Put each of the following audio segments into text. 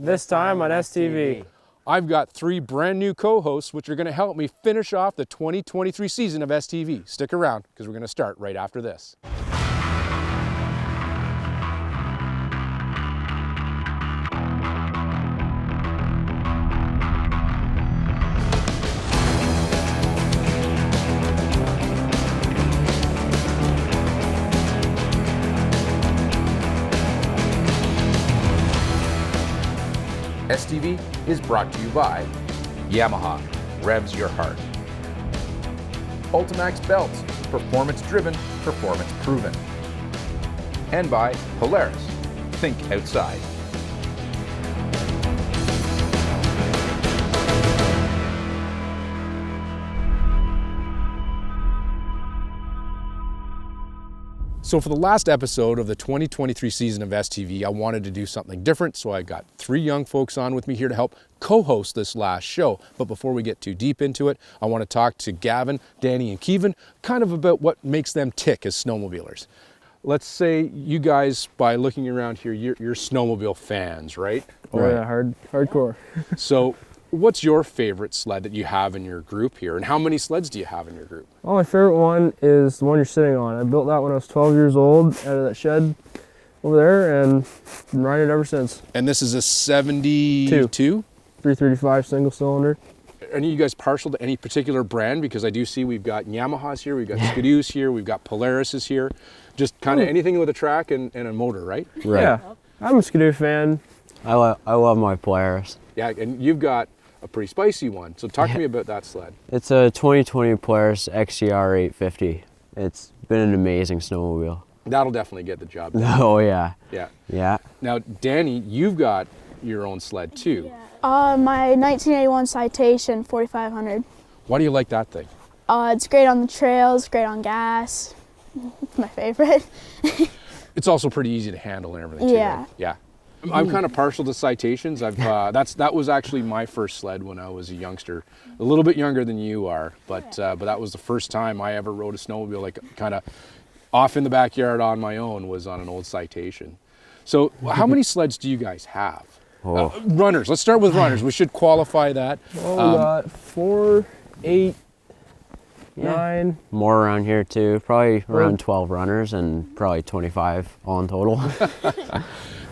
This time on STV. I've got 3 brand new co-hosts which are going to help me finish off the 2023 season of STV. Stick around because we're going to start right after this. STV is brought to you by Yamaha, revs your heart. Ultimax belts, performance driven, performance proven. And by Polaris, think outside. So for the last episode of the 2023 season of STV, I wanted to do something different, so I got 3 young folks on with me here to help co-host this last show. But before we get too deep into it, I want to talk to Gavin, Danny, and Kevin kind of about what makes them tick as snowmobilers. Let's say you guys, by looking around here, you're snowmobile fans, right? Oh yeah, hardcore. So what's your favorite sled that you have in your group here, and how many sleds do you have in your group? Oh, my favorite one is the one you're sitting on. I built that when I was 12 years old out of that shed over there, and been riding it ever since. And this is a 72? 335 single cylinder. Are you guys partial to any particular brand? Because I do see we've got Yamahas here, we've got Scuzzy's here, we've got Polaris's here. Just kind of anything with a track and a motor, right? Right. Yeah, I'm a Skidoo fan. I love my Polaris. Yeah, and you've got a pretty spicy one. So talk to me about that sled. It's a 2020 Polaris XCR 850. It's been an amazing snowmobile. That'll definitely get the job done. Oh yeah. Yeah. Yeah. Now, Danny, you've got your own sled too. My 1981 Citation 4500. Why do you like that thing? It's great on the trails, great on gas. It's my favorite. It's also pretty easy to handle and everything too, Yeah. right? Yeah. I'm kind of partial to Citations. That was actually my first sled when I was a youngster, a little bit younger than you are, but that was the first time I ever rode a snowmobile, like kind of off in the backyard on my own, was on an old Citation. So how many sleds do you guys have? Oh. Runners. Let's start with runners. We should qualify that. Well, we got 4, 8, 9. More around here too. Probably around 12 runners and probably 25 all in total.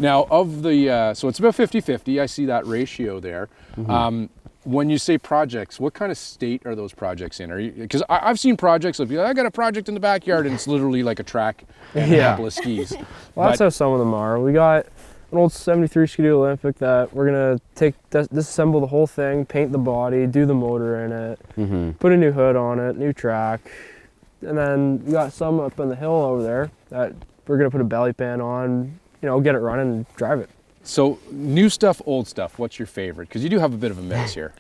Now, of the, so it's about 50-50, I see that ratio there. Mm-hmm. When you say projects, what kind of state are those projects in? Because I've seen projects of, I got a project in the backyard and it's literally like a track and a couple of skis. Well, that's how some of them are. We got an old 73 Skidoo Olympic that we're gonna disassemble the whole thing, paint the body, do the motor in it, put a new hood on it, new track. And then we got some up on the hill over there that we're gonna put a belly pan on, get it running and drive it. So new stuff, old stuff, what's your favorite? Because you do have a bit of a mix here.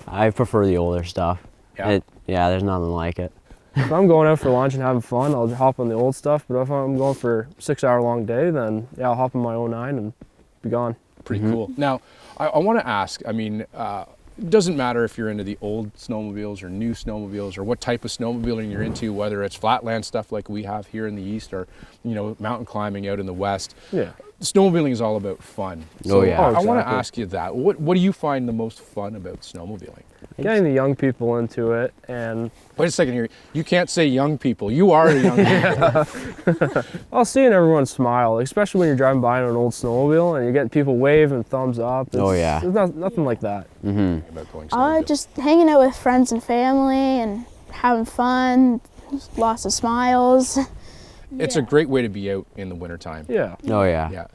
I prefer the older stuff. Yeah. There's nothing like it. If I'm going out for lunch and having fun, I'll hop on the old stuff. But if I'm going for a 6-hour-long day, then I'll hop on my 09 and be gone. Pretty cool. Now, I want to ask, it doesn't matter if you're into the old snowmobiles or new snowmobiles or what type of snowmobiling you're into, whether it's flatland stuff like we have here in the east or, mountain climbing out in the west. Yeah. Snowmobiling is all about fun. So Oh, yeah. I want to Exactly. ask you that. What do you find the most fun about snowmobiling? Getting the young people into it, and Wait a second here. You can't say young people. You are a young man. seeing everyone smile, especially when you're driving by on an old snowmobile and you're getting people wave and thumbs up. Oh, yeah. There's nothing like that. About going snowmobiling. Just hanging out with friends and family and having fun, lots of smiles. It's a great way to be out in the wintertime. Yeah. Oh yeah. Yeah.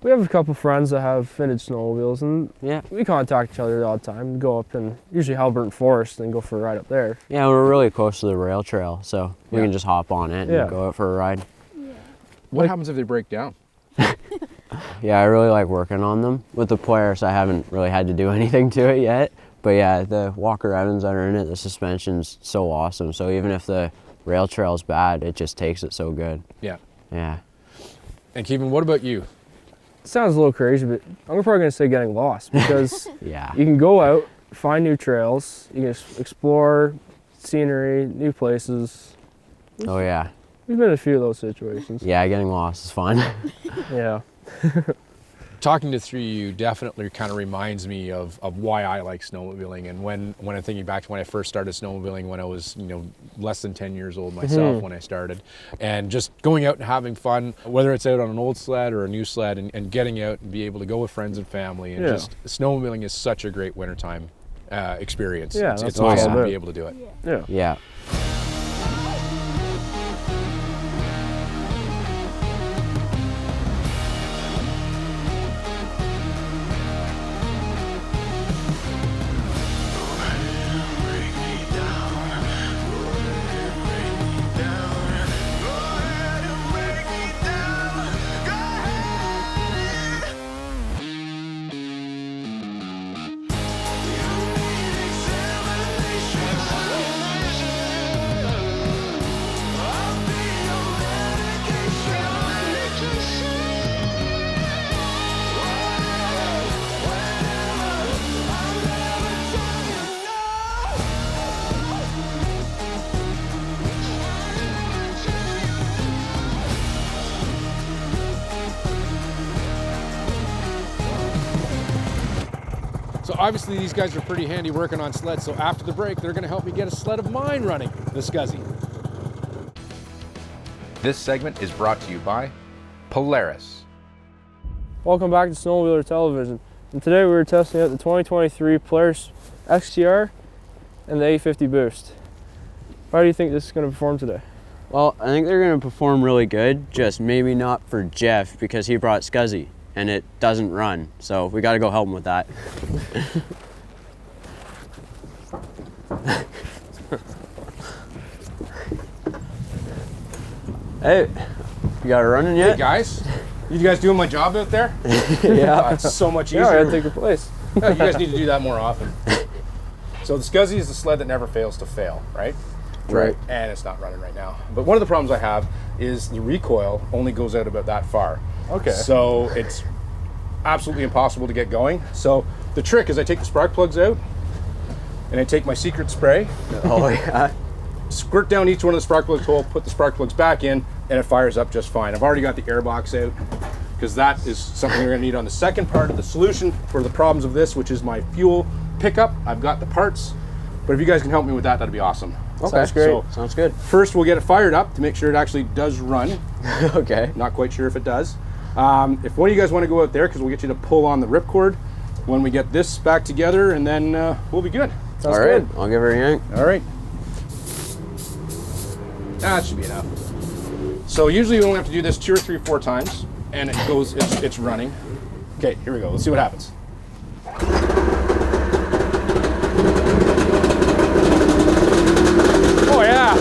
We have a couple friends that have vintage snowmobiles, and Yeah. we contact each other all the time. Go up and usually Haliburton Forest and go for a ride up there. Yeah, we're really close to the rail trail, so we Yeah. can just hop on it and Yeah. go out for a ride. What happens if they break down? Yeah, I really like working on them. With the Polaris, I haven't really had to do anything to it yet. But yeah, the Walker Evans that are in it, the suspension's so awesome. So even if the rail trail's bad, it just takes it so good. Yeah. Yeah. And Kevin, what about you? It sounds a little crazy, but I'm probably going to say getting lost, because Yeah. you can go out, find new trails, you can explore scenery, new places. Oh yeah. We've been in a few of those situations. Yeah, getting lost is fun. Yeah. talking to three of you definitely kind of reminds me of why I like snowmobiling. And when I'm thinking back to when I first started snowmobiling, when I was, you know, less than 10 years old myself when I started, and just going out and having fun, whether it's out on an old sled or a new sled, and getting out and be able to go with friends and family. And just snowmobiling is such a great wintertime experience. Yeah, it's that's awesome all to be able to do it. Yeah. Yeah. So obviously these guys are pretty handy working on sleds, so after the break, they're gonna help me get a sled of mine running, the Scuzzy. This segment is brought to you by Polaris. Welcome back to Snowmobiler Television. And today we were testing out the 2023 Polaris XTR and the 850 Boost. How do you think this is going to perform today? Well, I think they're going to perform really good, just maybe not for Jeff because he brought Scuzzy and it doesn't run. So we got to go help him with that. Hey, you got it running yet? Hey guys, you guys doing my job out there? Yeah. It's so much easier. Yeah, I gotta take your place. Yeah, you guys need to do that more often. So the Scuzzy is the sled that never fails to fail, right? Right. And it's not running right now. But one of the problems I have is the recoil only goes out about that far. Okay. So it's absolutely impossible to get going. So the trick is I take the spark plugs out and I take my secret spray, Oh, yeah. squirt down each one of the spark plugs hole, put the spark plugs back in, and it fires up just fine. I've already got the air box out because that is something we're gonna need on the second part of the solution for the problems of this, which is my fuel pickup. I've got the parts, but if you guys can help me with that, that'd be awesome. Okay. Sounds great. So Sounds good. first we'll get it fired up to make sure it actually does run. Okay. Not quite sure if it does. If one of you guys want to go out there, because we'll get you to pull on the ripcord when we get this back together, and then we'll be good. Sounds All right. good. I'll give her a yank. All right. That should be enough. So usually we only have to do this 2 or 3 or 4 times, and it goes. It's running. Okay, here we go. Let's see what happens. Oh yeah.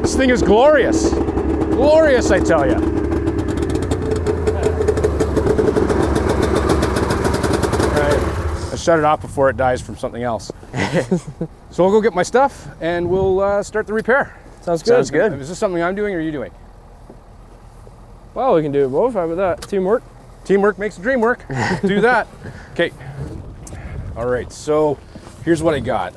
This thing is glorious. Glorious, I tell you. I shut it off before it dies from something else. So I'll go get my stuff and we'll start the repair. Sounds good. Sounds good. Is this something I'm doing or are you doing? Well, we can do it both. How about that? Teamwork. Teamwork makes the dream work. Do that. Okay. All right, so here's what I got.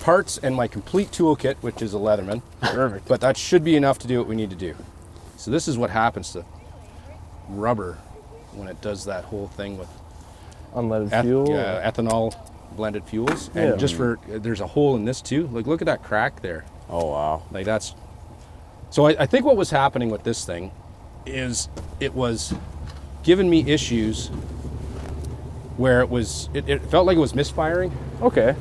Parts and my complete toolkit, which is a Leatherman. Perfect. But that should be enough to do what we need to do. So this is what happens to rubber when it does that whole thing with Unleaded fuel. ethanol blended fuels. And just for, there's a hole in this too. Like, look at that crack there. Oh, wow. Like that's, so I think what was happening with this thing is it was giving me issues where it felt like it was misfiring, Okay.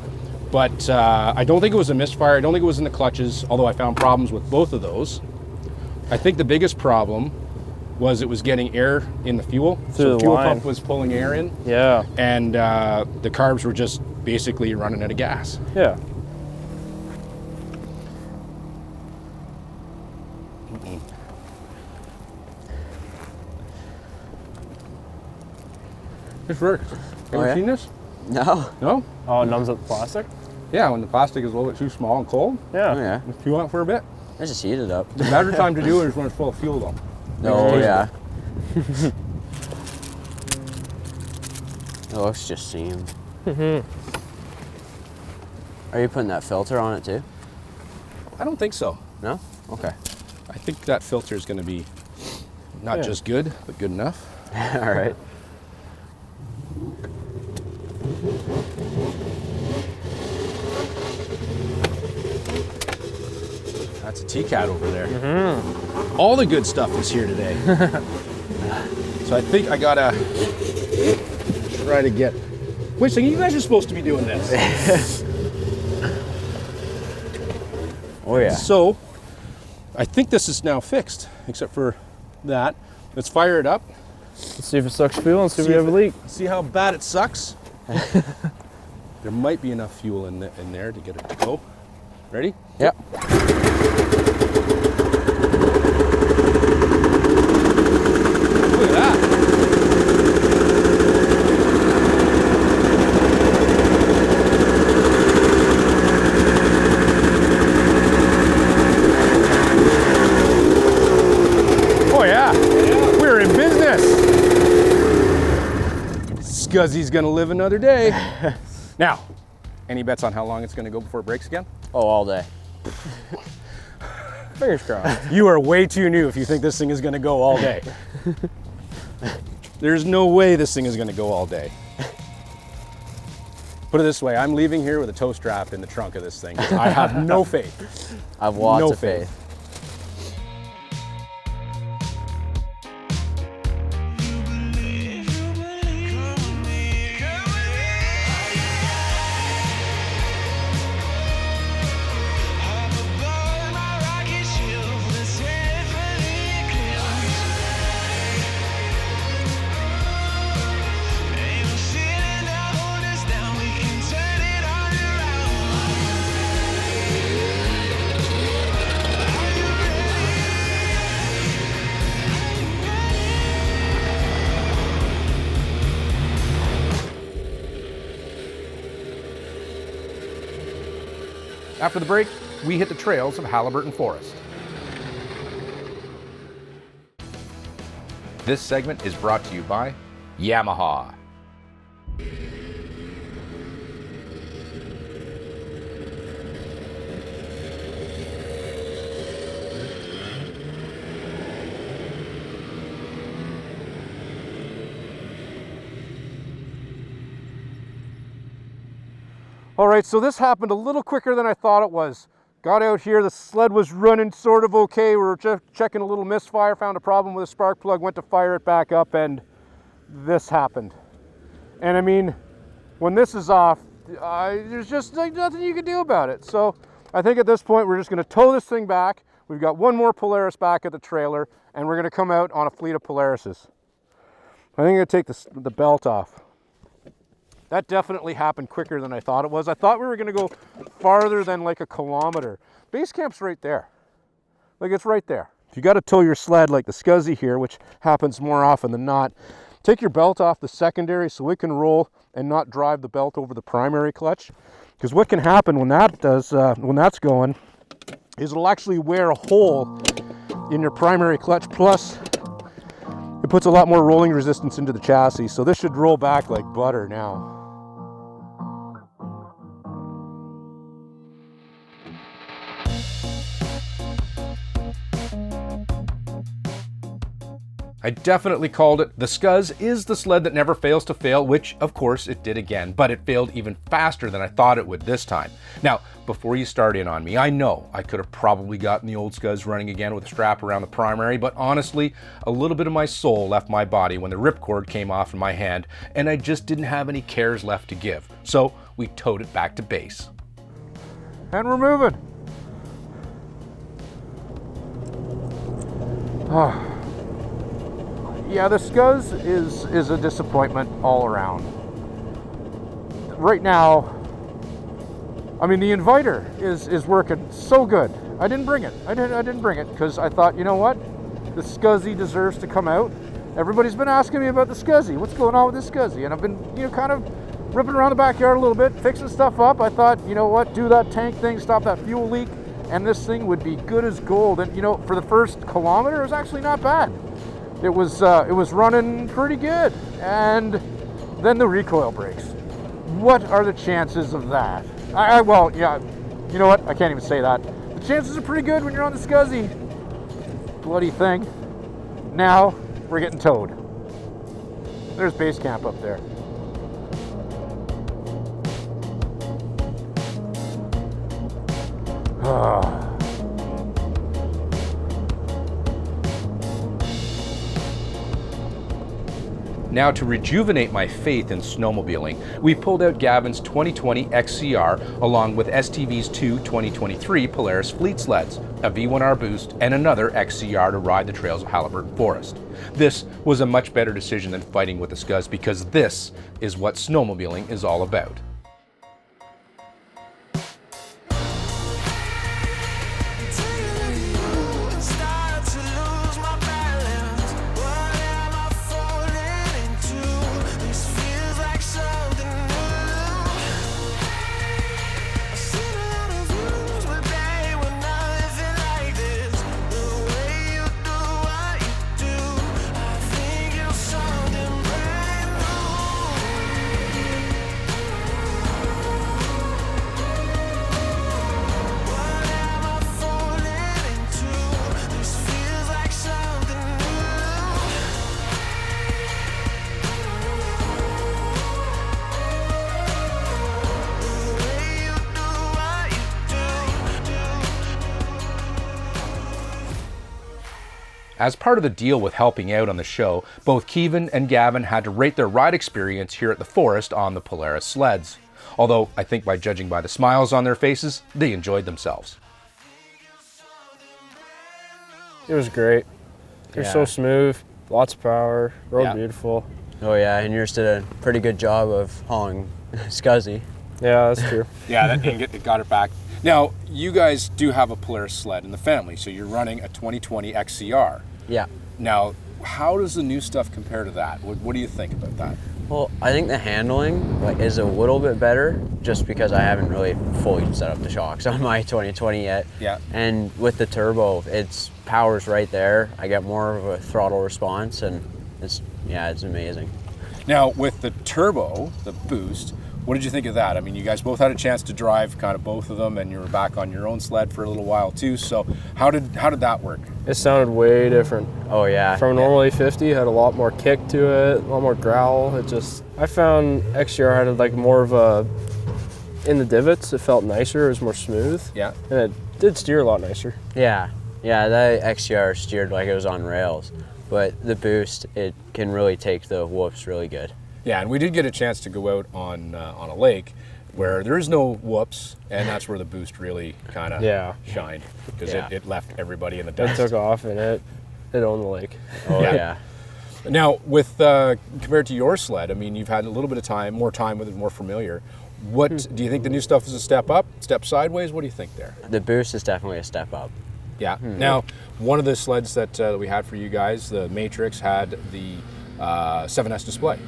but I don't think it was a misfire. I don't think it was in the clutches, although I found problems with both of those. I think the biggest problem was it was getting air in the fuel. So Through the the fuel line. pump was pulling air in, Yeah. and the carbs were just basically running out of gas. Yeah. This works. Have you yeah? seen this? No. No? Oh, it numbs up the plastic? Yeah, when the plastic is a little bit too small and cold, Yeah. Oh, yeah. if you want for a bit. I just heat it up. The better time to do it is when it's full of fuel though. Oh, taste yeah. It looks just seamed. Mm-hmm. Are you putting that filter on it too? I don't think so. No? Okay. I think that filter is going to be not just good, but good enough. All right. That's a T-Cat over there. All the good stuff is here today. So I think I gotta try to get... Wait a second, you guys are supposed to be doing this. Oh yeah. So I think this is now fixed, except for that. Let's fire it up. Let's see if it sucks fuel and see if we have a leak. See how bad it sucks? There might be enough fuel in there to get it to go. Ready? Yep. Look at that. Oh yeah, we're in business. Scuzzy's gonna live another day. Now, any bets on how long it's gonna go before it breaks again? Oh, all day. Fingers crossed. You are way too new if you think this thing is gonna go all day. There's no way this thing is gonna go all day. Put it this way, I'm leaving here with a tow strap in the trunk of this thing. I have no faith. I have lots No of faith. After the break, we hit the trails of Haliburton Forest. This segment is brought to you by Yamaha. All right, so this happened a little quicker than I thought it was. Got out here, the sled was running sort of okay. We were just checking a little misfire, found a problem with a spark plug, went to fire it back up, and this happened. And I mean, when this is off, there's just like nothing you can do about it. So I think at this point, we're just gonna tow this thing back. We've got one more Polaris back at the trailer, and we're gonna come out on a fleet of Polarises. I think I'm gonna take the belt off. That definitely happened quicker than I thought it was. I thought we were gonna go farther than like a kilometer. Base camp's right there. Like, it's right there. If you gotta tow your sled like the Scuzzy here, which happens more often than not, take your belt off the secondary so it can roll and not drive the belt over the primary clutch. Because what can happen when that does, when that's going, is it'll actually wear a hole in your primary clutch. Plus, it puts a lot more rolling resistance into the chassis. So this should roll back like butter now. I definitely called it. The Scuzz is the sled that never fails to fail, which of course it did again, but it failed even faster than I thought it would this time. Now, before you start in on me, I know I could have probably gotten the old Scuzz running again with a strap around the primary, but honestly, a little bit of my soul left my body when the ripcord came off in my hand, and I just didn't have any cares left to give. So we towed it back to base. And we're moving. Oh. Yeah, the Scuzz is a disappointment all around. Right now, I mean, the inviter is working so good. I didn't bring it. I didn't bring it because I thought, you know what? The Scuzzy deserves to come out. Everybody's been asking me about the Scuzzy. What's going on with this Scuzzy? And I've been, kind of ripping around the backyard a little bit, fixing stuff up. I thought, you know what? Do that tank thing, stop that fuel leak, and this thing would be good as gold. And for the first kilometer, it was actually not bad. It was running pretty good, and then the recoil breaks. What are the chances of that? Well, yeah, you know what? I can't even say that. The chances are pretty good when you're on the scuzzy. Bloody thing. Now we're getting towed. There's base camp up there. Now, to rejuvenate my faith in snowmobiling, we pulled out Gavin's 2020 XCR along with STV's two 2023 Polaris fleet sleds, a V1R boost, and another XCR to ride the trails of Haliburton Forest. This was a much better decision than fighting with the scuzz, because this is what snowmobiling is all about. As part of the deal with helping out on the show, both Kevin and Gavin had to rate their ride experience here at the forest on the Polaris sleds. Although I think by judging by the smiles on their faces, they enjoyed themselves. It was great. They're so smooth, lots of power, rode beautiful. Oh yeah, and yours did a pretty good job of hauling scuzzy. Yeah, that's true. Yeah, it got it back. Now, you guys do have a Polaris sled in the family, so you're running a 2020 XCR. Yeah. Now, how does the new stuff compare to that? What do you think about that? Well, I think the handling is a little bit better, just because I haven't really fully set up the shocks on my 2020 yet. Yeah. And with the turbo, its power's right there. I get more of a throttle response, and it's amazing. Now, with the turbo, the boost, what did you think of that? I mean, you guys both had a chance to drive kind of both of them, and you were back on your own sled for a little while too. So how did that work? It sounded way different. Oh yeah. From a normal 850, had a lot more kick to it, a lot more growl. I found XCR had like more of a, in the divots, it felt nicer, it was more smooth. Yeah. And it did steer a lot nicer. Yeah, the XCR steered like it was on rails, but the boost, it can really take the whoops really good. Yeah, and we did get a chance to go out on a lake where there is no whoops, and that's where the boost really kind of shined, because it left everybody in the dust. It took off and it owned the lake. Oh yeah. Now, with compared to your sled, I mean, you've had a little bit of more time with it, more familiar. What do you think the new stuff is a step up, step sideways? What do you think there? The boost is definitely a step up. Yeah. Now, one of the sleds that we had for you guys, the Matrix, had the 7S display.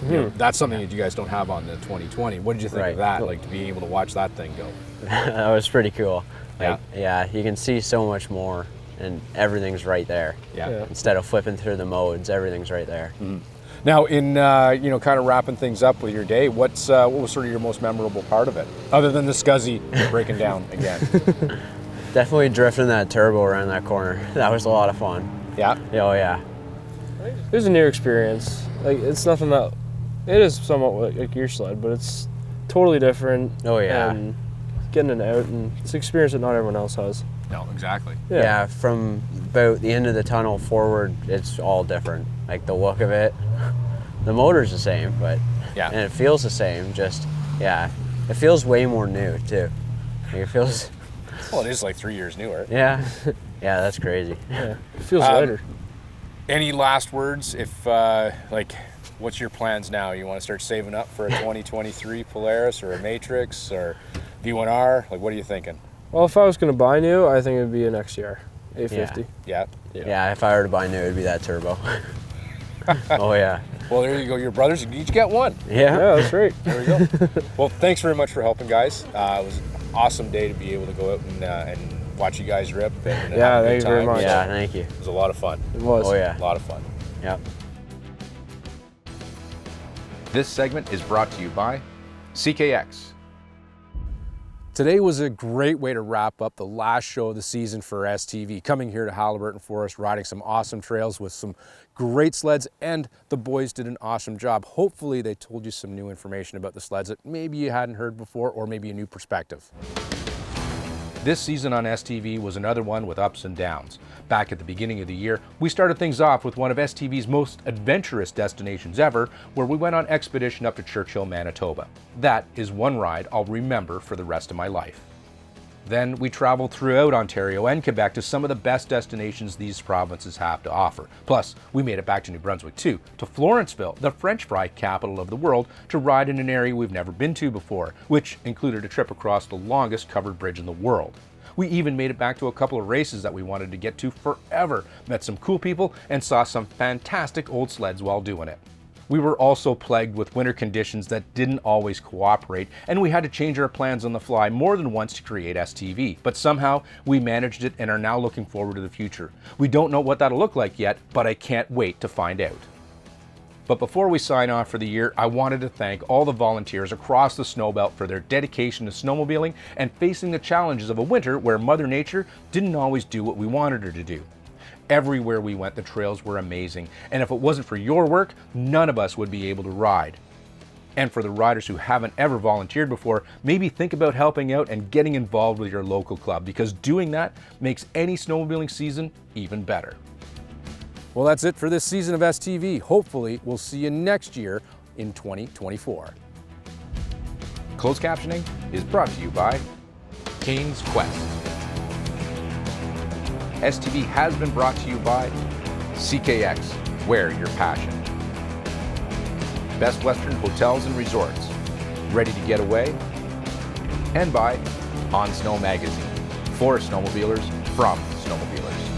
You know, that's something that you guys don't have on the 2020. What did you think of that? Like, to be able to watch that thing go? That was pretty cool. Yeah, you can see so much more, and everything's right there. Yeah. Instead of flipping through the modes, everything's right there. Now, in kind of wrapping things up with your day, what was sort of your most memorable part of it, other than the scuzzy breaking down again? Definitely drifting that turbo around that corner. That was a lot of fun. Yeah. Oh yeah. It was a new experience. Like, it's nothing that. It is somewhat like your sled, but it's totally different. Oh yeah. And getting it out, and it's an experience that not everyone else has. No, exactly. Yeah, from about the end of the tunnel forward, it's all different. Like the look of it, the motor's the same, but and it feels the same. Just it feels way more new too. Like it feels. Well, it is like 3 years newer. Yeah, that's crazy. Yeah, it feels lighter. Any last words? If what's your plans now? You want to start saving up for a 2023 Polaris or a Matrix or V1R? Like, what are you thinking? Well, if I was going to buy new, I think it would be an XCR 850. Yeah. Yeah, if I were to buy new, it would be that turbo. Oh yeah. Well, there you go. Your brothers, you each get one. Yeah, that's right. There we go. Well, thanks very much for helping, guys. It was an awesome day to be able to go out and watch you guys rip. And have a good thank you very time. much. Yeah, thank you. It was a lot of fun. It was. Oh yeah. A lot of fun. Yep. This segment is brought to you by CKX. Today was a great way to wrap up the last show of the season for STV. Coming here to Haliburton Forest, riding some awesome trails with some great sleds, and the boys did an awesome job. Hopefully they told you some new information about the sleds that maybe you hadn't heard before, or maybe a new perspective. This season on STV was another one with ups and downs. Back at the beginning of the year, we started things off with one of STV's most adventurous destinations ever, where we went on expedition up to Churchill, Manitoba. That is one ride I'll remember for the rest of my life. Then we traveled throughout Ontario and Quebec to some of the best destinations these provinces have to offer. Plus, we made it back to New Brunswick too, to Florenceville, the French fry capital of the world, to ride in an area we've never been to before, which included a trip across the longest covered bridge in the world. We even made it back to a couple of races that we wanted to get to forever, met some cool people, and saw some fantastic old sleds while doing it. We were also plagued with winter conditions that didn't always cooperate, and we had to change our plans on the fly more than once to create STV. But somehow, we managed it and are now looking forward to the future. We don't know what that'll look like yet, but I can't wait to find out. But before we sign off for the year, I wanted to thank all the volunteers across the snowbelt for their dedication to snowmobiling and facing the challenges of a winter where Mother Nature didn't always do what we wanted her to do. Everywhere we went, the trails were amazing, and if it wasn't for your work, none of us would be able to ride. And for the riders who haven't ever volunteered before, maybe think about helping out and getting involved with your local club, because doing that makes any snowmobiling season even better. Well, that's it for this season of STV. Hopefully, we'll see you next year in 2024. Closed captioning is brought to you by King's Quest. STV has been brought to you by CKX, Wear Your Passion. Best Western Hotels and Resorts, Ready to Get Away, and by On Snow Magazine, for snowmobilers from snowmobilers.